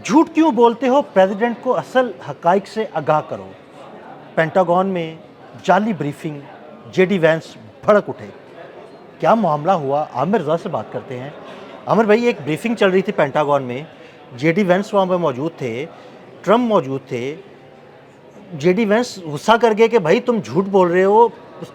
झूठ क्यों बोलते हो, प्रेसिडेंट को असल हकाइक से आगाह करो। पेंटागन में जाली ब्रीफिंग, जेडी वैंस भड़क उठे। क्या मामला हुआ? आमिर रज़ा से बात करते हैं। आमिर भाई, एक ब्रीफिंग चल रही थी पेंटागन में, जेडी वैंस वहाँ पर मौजूद थे, ट्रम्प मौजूद थे। जेडी वैंस गुस्सा कर गए कि भाई तुम झूठ बोल रहे हो,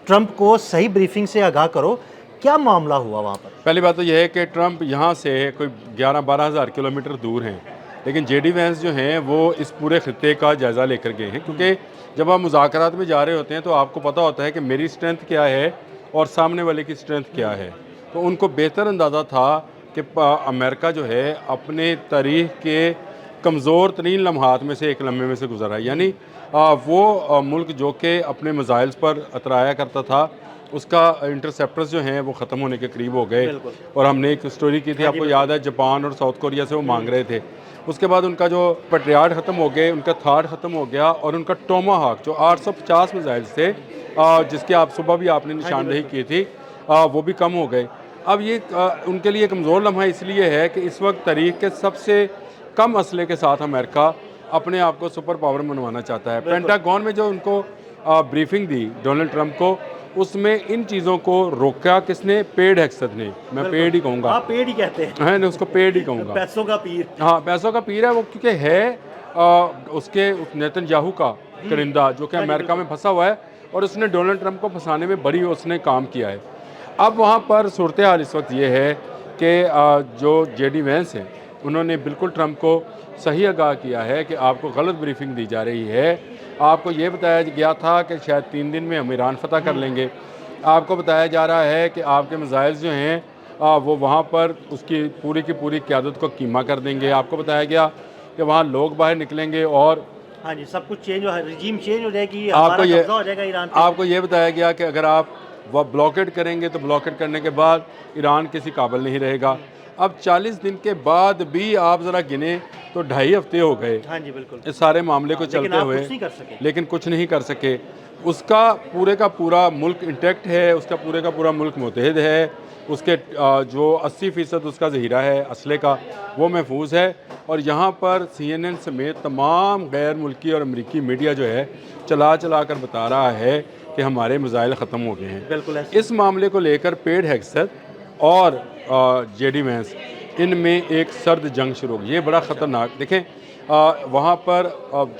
ट्रम्प को सही ब्रीफिंग से आगाह करो। क्या मामला हुआ वहाँ पर? पहली बात तो यह है कि ट्रंप यहाँ से कोई 11-12 हज़ार किलोमीटर दूर हैं, लेकिन जेडी वैंस जो हैं वो इस पूरे खत्ते का जायज़ा लेकर गए हैं, क्योंकि जब आप मुज़ाकरात में जा रहे होते हैं तो आपको पता होता है कि मेरी स्ट्रेंथ क्या है और सामने वाले की स्ट्रेंथ क्या है। तो उनको बेहतर अंदाज़ा था कि अमेरिका जो है अपने तारीख़ के कमज़ोर तरीन लम्हात में से एक लम्हे में से गुजरा है। यानी वो मुल्क जो कि अपने मिसाइल्स पर अतराया करता था, उसका इंटरसेप्टर्स जो हैं वो ख़त्म होने के करीब हो गए। और हमने एक स्टोरी की थी, आपको याद है, जापान और साउथ कोरिया से वो मांग रहे थे। उसके बाद उनका जो पेट्रियाट ख़त्म हो गए, उनका थार्ड ख़त्म हो गया, और उनका टोमाहॉक जो 850 मिसाइल्स थे, जिसके आप सुबह भी आपने निशानदेही की थी, वो भी कम हो गए। अब ये उनके लिए कमज़ोर लम्हा इसलिए है कि इस वक्त तारीख़ के सबसे कम असले के साथ अमेरिका अपने आप को सुपर पावर मनवाना चाहता है। पेंटागन में जो उनको ब्रीफिंग दी डोनाल्ड ट्रंप को, उसमें इन चीज़ों को रोका किसने? पेड हेक्सत ने। मैं पेड ही कहूँगा। हाँ, पेड़ ही कहते हैं। है ना, उसको पेड ही कहूँगा। पैसों का पीर। हाँ, पैसों का पीर है वो, क्योंकि है उसके नेतन्याहू का करिंदा जो कि अमेरिका में फंसा हुआ है, और उसने डोनाल्ड ट्रंप को फंसाने में बड़ी उसने काम किया है। अब वहाँ पर सूरत हाल इस वक्त ये है कि जो जेडी वैंस हैं उन्होंने बिल्कुल ट्रंप को सही आगाह किया है कि आपको गलत ब्रीफिंग दी जा रही है। आपको ये बताया गया था कि शायद 3 दिन में हम ईरान फतह कर लेंगे। आपको बताया जा रहा है कि आपके मिसाइल्स जो हैं वो वहाँ पर उसकी पूरी की पूरी क़यादत को कीमा कर देंगे। आपको बताया गया कि वहाँ लोग बाहर निकलेंगे और हाँ जी, सब कुछ चेंज हो, रिजीम चेंज हो जाएगी, आपको ये कब्जा हो जाएगा ईरान पे। आपको ये बताया गया कि अगर आप वह ब्लॉकेट करेंगे तो ब्लॉकेट करने के बाद ईरान किसी काबिल नहीं रहेगा। अब 40 दिन के बाद भी आप ज़रा गिने तो 2.5 हफ्ते हो गए हाँ जी, बिल्कुल। इस सारे मामले को लेकिन चलते आप हुए, कुछ नहीं कर सके। लेकिन कुछ नहीं कर सके। उसका पूरे का पूरा मुल्क इंटैक्ट है, उसका पूरे का पूरा मुल्क मुतहद है, उसके जो 80% उसका ज़हीरा है असले का, वो महफूज है। और यहाँ पर CNN समेत तमाम गैर मुल्की और अमरीकी मीडिया जो है चला चला कर बता रहा है कि हमारे मिसाइल ख़त्म हो गए हैं। बिल्कुल ऐसे। इस मामले को लेकर पेड हेक्सत और जेडी वैंस, इनमें एक सर्द जंग शुरू होगी। ये बड़ा ख़तरनाक, देखें वहाँ पर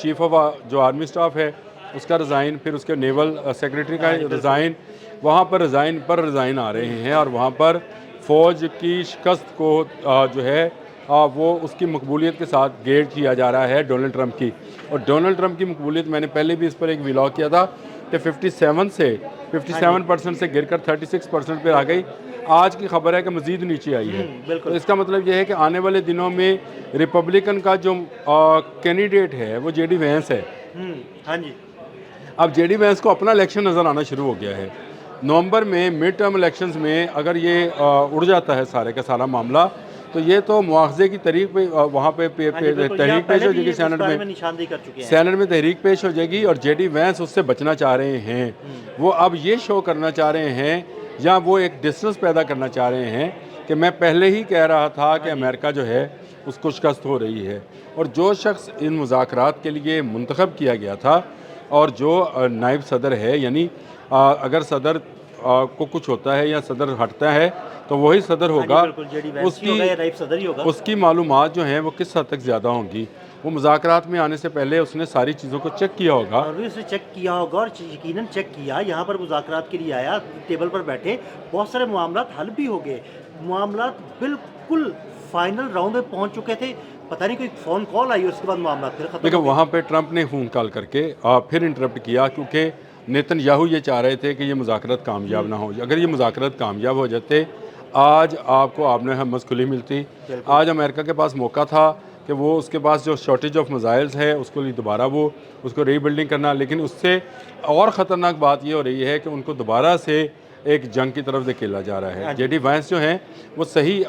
चीफ ऑफ जो आर्मी स्टाफ है उसका रिज़ाइन, फिर उसके नेवल सेक्रेटरी का रिज़ाइन, वहाँ पर रिज़ाइन आ रहे हैं, और वहाँ पर फ़ौज की शिकस्त को जो है वो उसकी मकबूलियत के साथ गेट किया जा रहा है डोनाल्ड ट्रंप की। और डोनाल्ड ट्रंप की मकबूलियत, मैंने पहले भी इस पर एक व्लॉग किया था कि 57% से गिरकर 36% पर आ गई। आज की खबर है कि मज़ीद नीचे आई है। तो इसका मतलब यह है कि आने वाले दिनों में रिपब्लिकन का जो कैंडिडेट है वो जेडी वैंस है। हाँ जी। अब जेडी वैंस को अपना इलेक्शन नज़र आना शुरू हो गया है। नवंबर में मिड टर्म इलेक्शंस में अगर ये उड़ जाता है सारे का सारा मामला, तो ये तो मुआवजे की तहरीक पे वहाँ पे तहरीक पेश हो जाएगी सेनेट में, निशानदेही कर चुके हैं। सेनेट में तहरीक पेश हो जाएगी, और जेडी वैंस उससे बचना चाह रहे हैं। वो अब ये शो करना चाह रहे हैं, या वो एक डिस्टेंस पैदा करना चाह रहे हैं कि मैं पहले ही कह रहा था कि अमेरिका जो है उसको शिकस्त हो रही है। और जो शख्स इन मुज़ाकरात के लिए मुंतखब किया गया था, और जो नायब सदर है, यानी अगर सदर को कुछ होता है या सदर हटता है तो वही सदर होगा, उसकी मालूमात जो हैं वो किस हद तक ज़्यादा होंगी। वो मुज़ाकरात में आने से पहले उसने सारी चीज़ों को चेक किया होगा, और भी उसने चेक किया होगा, और यकीनन चेक किया। यहाँ पर मुज़ाकरात के लिए आया, टेबल पर बैठे, बहुत सारे मामलात हल भी हो गए, मामलात बिल्कुल फाइनल राउंड में पहुँच चुके थे। पता नहीं कोई फ़ोन कॉल आई, उसके बाद मामला फिर खत्म। लेकिन वहाँ पे ट्रंप ने फ़ोन कॉल करके फिर इंटरप्ट किया, क्योंकि नेतन्याहू ये चाह रहे थे कि ये मुज़ाकरात कामयाब ना हो। अगर ये मुज़ाकरात कामयाब हो जाते, आज आपको आपने हमस खुली मिलती। आज अमेरिका के पास मौका था कि वो उसके पास जो शॉर्टेज ऑफ मिसाइल्स है उसको लिए दोबारा वो उसको रीबिल्डिंग करना, लेकिन उससे और ख़तरनाक बात ये हो रही है कि उनको दोबारा से एक जंग की तरफ धकेला जा रहा है। जेडी वैंस जो हैं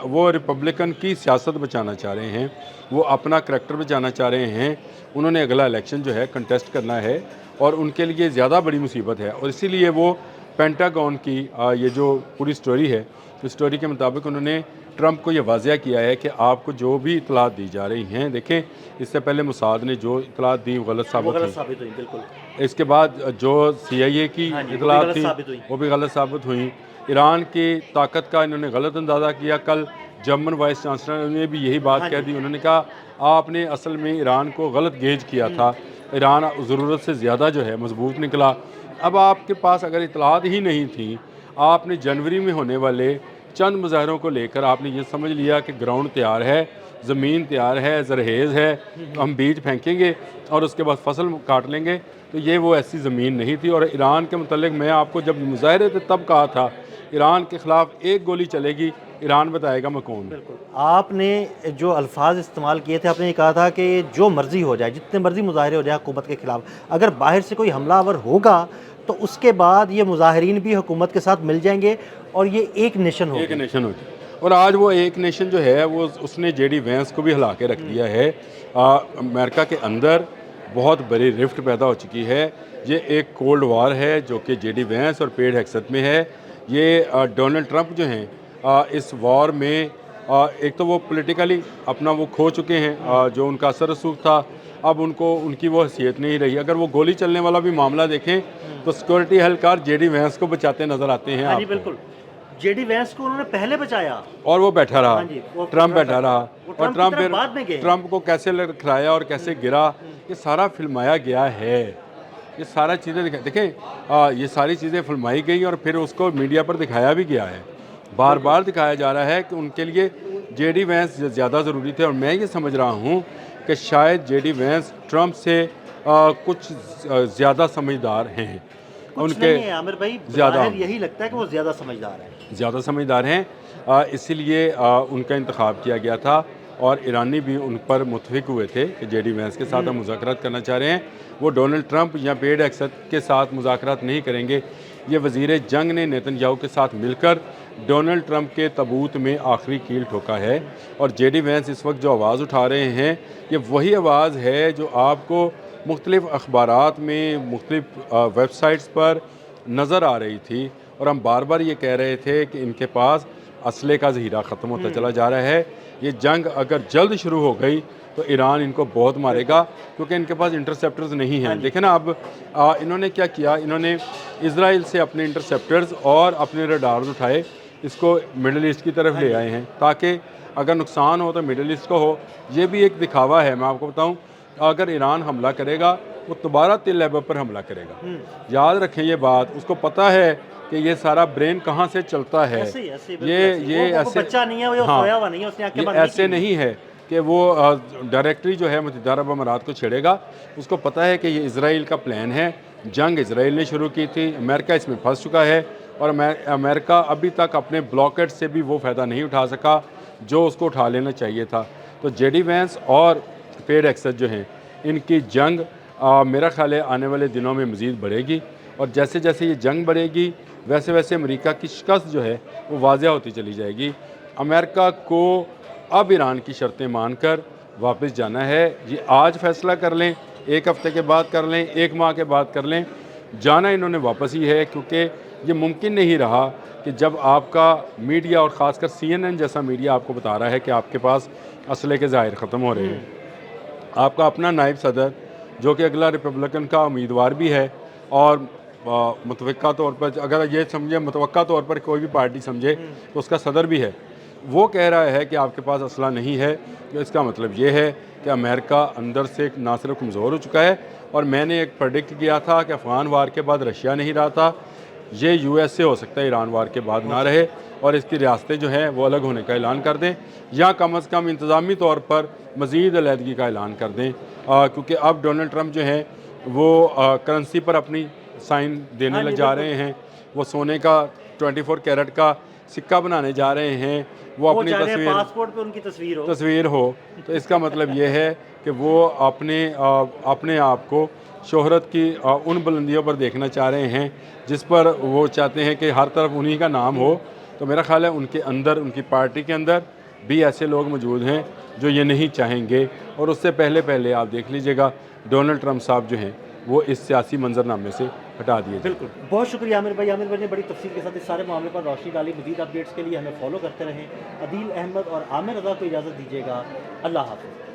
वो रिपब्लिकन की सियासत बचाना चाह रहे हैं, वो अपना करैक्टर बचाना चाह रहे हैं। उन्होंने अगला इलेक्शन जो है कंटेस्ट करना है, और उनके लिए ज़्यादा बड़ी मुसीबत है, और इसीलिए वो पेंटागन की ये जो पूरी स्टोरी है, इस स्टोरी के मुताबिक उन्होंने ट्रंप को ये वाज़िया किया है कि आपको जो भी इतलात दी जा रही हैं, देखें इससे पहले मोसाद ने जो इतलात दी वो गलत वो साबित गलत हुई, साबित हुई बिल्कुल। इसके बाद जो CIA की हाँ जी, वो भी इतलात गलत थी साबित हुई। वो भी गलत साबित हुई। ईरान की ताकत का इन्होंने गलत अंदाज़ा किया। कल जर्मन वाइस चांसलर ने भी यही बात हाँ कह जी। दी। उन्होंने कहा आपने असल में ईरान को गलत गेज किया था, ईरान ज़रूरत से ज़्यादा जो है मजबूत निकला। अब आपके पास अगर इतलात ही नहीं थी, आपने जनवरी में होने वाले चंद मुजाहरों को लेकर आपने ये समझ लिया कि ग्राउंड तैयार है, ज़मीन तैयार है, जरहेज़ है, हम बीज फेंकेंगे और उसके बाद फसल काट लेंगे, तो ये वो ऐसी ज़मीन नहीं थी। और ईरान के मुतल्लिक़ मैं आपको जब मुज़ाहरे थे तब कहा था ईरान के ख़िलाफ़ एक गोली चलेगी, ईरान बताएगा मैं कौन हूँ। बिल्कुल। आपने जो अल्फाज इस्तेमाल किए थे, आपने ये कहा था कि जो मर्ज़ी हो जाए, जितने मर्ज़ी मुज़ाहरे हो जाए हुकूमत के ख़िलाफ़, अगर बाहर से कोई हमलावर होगा तो उसके बाद ये मुज़ाहिरीन भी हुकूमत के साथ मिल जाएंगे और ये एक नेशन एक होगी। नेशन होगी। और आज वो एक नेशन जो है वो उसने JD वैंस को भी हिला के रख दिया है। अमेरिका के अंदर बहुत बड़ी रिफ्ट पैदा हो चुकी है। ये एक कोल्ड वार है जो कि JD वैंस और पेड हेक्सेथ में है। ये डोनाल्ड ट्रंप जो हैं इस वॉर में एक तो वो पॉलिटिकली अपना वो खो चुके हैं, जो उनका असर रसूख था अब उनको उनकी वो हैसियत नहीं रही। अगर वो गोली चलने वाला भी मामला देखें तो सिक्योरिटी एहलकार JD वैंस को बचाते नज़र आते हैं हाँ जी आपको। बिल्कुल। JD वैंस को उन्होंने पहले बचाया। और वो बैठा रहा, हाँ जी, वो ट्रंप बैठा रहा। वो और ट्रंप की ट्रंप तरफ फिर बाद में गए। ट्रंप को कैसे लड़खड़ाया और कैसे गिरा, ये सारा फिल्माया गया है। ये सारा चीज़ें देखें ये सारी चीज़ें फिल्माई गई और फिर उसको मीडिया पर दिखाया भी गया है। बार बार दिखाया जा रहा है कि उनके लिए JD वैंस ज़्यादा ज़रूरी थे। और मैं ये समझ रहा हूँ कि शायद JD वैंस ट्रंप से कुछ ज़्यादा समझदार हैं। कुछ नहीं है आमिर भाई, ज़्यादा ज़ाहिर यही लगता है कि वो ज़्यादा समझदार है। ज़्यादा समझदार हैं, इसीलिए उनका इंतखाब किया गया था। और ईरानी भी उन पर मुतफिक हुए थे कि JD वैंस के साथ हम मुज़ाकरात करना चाह रहे हैं। वो डोनाल्ड ट्रंप या पेड हेक्सेथ के साथ मुज़ाकरात नहीं करेंगे। ये वज़ीर जंग ने नेतन्याहू के साथ मिलकर डोनाल्ड ट्रंप के तबूत में आखिरी कील ठोका है। और JD वैंस इस वक्त जो आवाज़ उठा रहे हैं ये वही आवाज़ है जो आपको मुख्तलिफ़ अखबारात में मुख्तलिफ़ वेबसाइट्स पर नज़र आ रही थी। और हम बार बार ये कह रहे थे कि इनके पास असले का ज़हीरा ख़त्म होता चला जा रहा है। ये जंग अगर जल्द शुरू हो गई तो ईरान इनको बहुत मारेगा क्योंकि इनके पास इंटरसेप्टर्स नहीं हैं। देखें ना अब इन्होंने क्या किया, इन्होंने इज़राइल से अपने इंटरसेप्टर्स और अपने रडार्स उठाए, इसको मिडल ईस्ट की तरफ ले आए हैं ताकि अगर नुकसान हो तो मिडल ईस्ट को हो। ये भी एक दिखावा है। मैं आपको बताऊँ, अगर ईरान हमला करेगा वो दोबारा तिल ऐबक पर हमला करेगा। याद रखें ये बात, उसको पता है कि ये सारा ब्रेन कहाँ से चलता है। ऐसे ही, ऐसे ही, बिल्कुल ये ऐसे ही। ये वो ऐसे बच्चा नहीं है, वो हाँ, सोया हुआ नहीं है, उसने आंखें ये बंद नहीं ऐसे की। नहीं है कि वो डायरेक्टली जो है मुत्तहिदा अरब अमारात को छेड़ेगा। उसको पता है कि ये इज़राइल का प्लान है। जंग इज़राइल ने शुरू की थी, अमेरिका इसमें फंस चुका है और अमेरिका अभी तक अपने ब्लॉकेट से भी वो फ़ायदा नहीं उठा सका जो उसको उठा लेना चाहिए था। तो JD वैंस और पेड हेक्सेथ जो हैं इनकी जंग मेरा ख्याल है आने वाले दिनों में मज़ीद बढ़ेगी। और जैसे जैसे ये जंग बढ़ेगी वैसे वैसे अमेरिका की शिकस्त जो है वो वाज़ह होती चली जाएगी। अमेरिका को अब ईरान की शर्तें मानकर वापस जाना है। ये आज फ़ैसला कर लें, एक हफ़्ते के बाद कर लें, एक माह के बाद कर लें, जाना इन्होंने वापस ही है। क्योंकि ये मुमकिन नहीं रहा कि जब आपका मीडिया और ख़ासकर CNN जैसा मीडिया आपको बता रहा है कि आपके पास असले के ज़ाहिर ख़त्म हो रहे हैं, आपका अपना नायब सदर जो कि अगला रिपब्लिकन का उम्मीदवार भी है और मुतवक्का तौर पर अगर ये समझे मुतवक्का तौर पर कोई भी पार्टी समझे तो उसका सदर भी है, वो कह रहा है कि आपके पास असला नहीं है। तो इसका मतलब ये है कि अमेरिका अंदर से ना सिर्फ कमज़ोर हो चुका है। और मैंने एक प्रेडिक्ट किया था कि अफ़गान वार के बाद रशिया नहीं रहा था, ये USA हो सकता है ईरान वार के बाद ना रहे और इसकी रियासतें जो हैं वो अलग होने का ऐलान कर दें या कम अज़ कम इंतज़ामी तौर पर मज़ीद अलहदगी का ऐलान कर दें। क्योंकि अब डोनाल्ड ट्रंप जो हैं वो करेंसी पर अपनी साइन देने लग जा रहे हैं। वो सोने का 24 कैरेट का सिक्का बनाने जा रहे हैं। वो अपनी पासपोर्ट पे उनकी तस्वीर हो। तो इसका मतलब ये है कि वो अपने आप को शोहरत की उन बुलंदियों पर देखना चाह रहे हैं जिस पर वो चाहते हैं कि हर तरफ उन्हीं का नाम हो। तो मेरा ख्याल है उनके अंदर, उनकी पार्टी के अंदर भी ऐसे लोग मौजूद हैं जो ये नहीं चाहेंगे। और उससे पहले आप देख लीजिएगा डोनाल्ड ट्रंप साहब जो हैं वो इस सियासी मंजरनामे से हटा दिए जाएं। बिल्कुल, बहुत शुक्रिया आमिर भाई ने बड़ी तफसील के साथ इस सारे मामले पर रोशनी डाली। मज़ीद अपडेट्स के लिए हमें फॉलो करते रहें। अदील अहमद और आमिर रज़ा को इजाज़त दीजिएगा। अल्लाह हाफ़िज़।